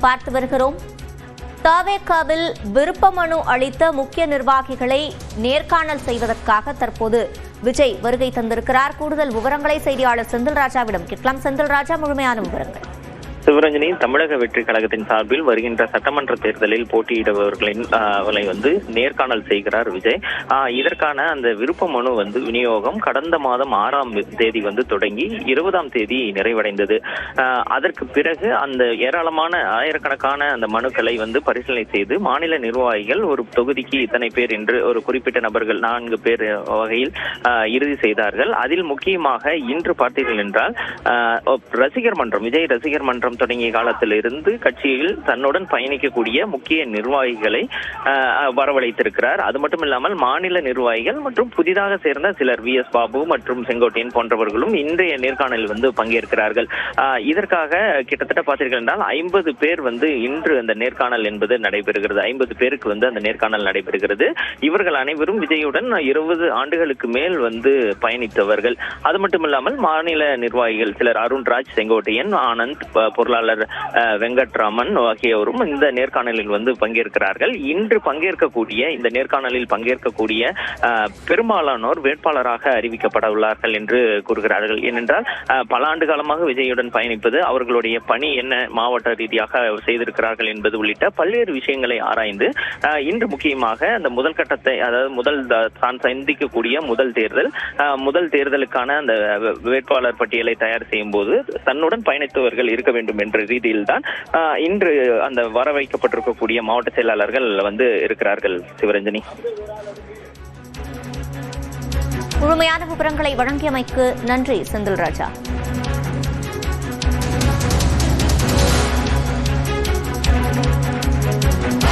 பார்த்து வருகிறோம். தவேகாவில் விருப்ப மனு அளித்த முக்கிய நிர்வாகிகளை நேர்காணல் செய்வதற்காக தற்போது விஜய் வருகை தந்திருக்கிறார். கூடுதல் விவரங்களை செய்தியாளர் செந்தில்ராஜாவிடம் கேட்கலாம். செந்தில்ராஜா, முழுமையான விவரங்கள். சிவரஞ்சனி, தமிழக வெற்றி கழகத்தின் சார்பில் வருகின்ற சட்டமன்ற தேர்தலில் போட்டியிடுபவர்களின் நேர்காணல் செய்கிறார் விஜய். இதற்கான அந்த விருப்ப மனு விநியோகம் கடந்த மாதம் 6ஆம் தேதி தொடங்கி 20ஆம் தேதி நிறைவடைந்தது. அதற்கு பிறகு அந்த ஏராளமான ஆயிரக்கணக்கான அந்த மனுக்களை பரிசீலனை செய்து மாநில நிர்வாகிகள் ஒரு தொகுதிக்கு இத்தனை பேர் என்று ஒரு குறிப்பிட்ட நபர்கள் 4 பேர் வகையில் இறுதி செய்தார்கள். அதில் முக்கியமாக இன்று பார்த்தீர்கள் என்றால் ரசிகர் மன்றம், விஜய் ரசிகர் மன்றம் தொடங்கிய காலத்திலிருந்து கட்சியில் தன்னுடன் பயணிக்கக்கூடிய முக்கிய நிர்வாகிகளை வரவழைத்திருக்கிறார். அது மட்டும் இல்லாமல் மாநில நிர்வாகிகள் மற்றும் புதிதாக சேர்ந்த சிலர் VS பாபு மற்றும் செங்கோட்டையன் போன்றவர்களும் இன்றைய நேர்காணலில் பங்கேற்கிறார்கள். இதற்காக கிட்டத்தட்ட பார்த்தீர்கள் என்றால் 50 பேர் இன்று அந்த நேர்காணல் என்பது நடைபெறுகிறது. 50 பேருக்கு அந்த நேர்காணல் நடைபெறுகிறது. இவர்கள் அனைவரும் விஜயுடன் 20 ஆண்டுகளுக்கு மேல் பயணித்தவர்கள். அது மட்டும் இல்லாமல் மாநில நிர்வாகிகள் சிலர் அருண்ராஜ், செங்கோட்டையன், ஆனந்த், பொருளாளர் வெங்கட்ராமன் ஆகியோரும் இந்த நேர்காணலில் பங்கேற்கிறார்கள். இன்று இந்த நேர்காணலில் பங்கேற்கக்கூடிய பெரும்பாலானோர் வேட்பாளராக அறிவிக்கப்பட உள்ளார்கள் என்று கூறுகிறார்கள். ஏனென்றால் பல ஆண்டு காலமாக விஜயுடன் பயணிப்பது, அவர்களுடைய பணி என்ன, மாவட்ட ரீதியாக செய்திருக்கிறார்கள் என்பது உள்ளிட்ட பல்வேறு விஷயங்களை ஆராய்ந்து இன்று முக்கியமாக அந்த முதல் கட்டத்தை, அதாவது தான் சந்திக்கக்கூடிய முதல் தேர்தலுக்கான அந்த வேட்பாளர் பட்டியலை தயார் செய்யும் போது தன்னுடன் பயணித்தவர்கள் இருக்க வேண்டும் என்ற ரீதியில் தான் இன்று அந்த வர வைக்கப்பட்டிருக்கக்கூடிய மாவட்ட செயலாளர்கள் இருக்கிறார்கள். சிவரஞ்சனி, முழுமையான விவரங்களை வழங்கியமைக்கு நன்றி செந்தில்ராஜா.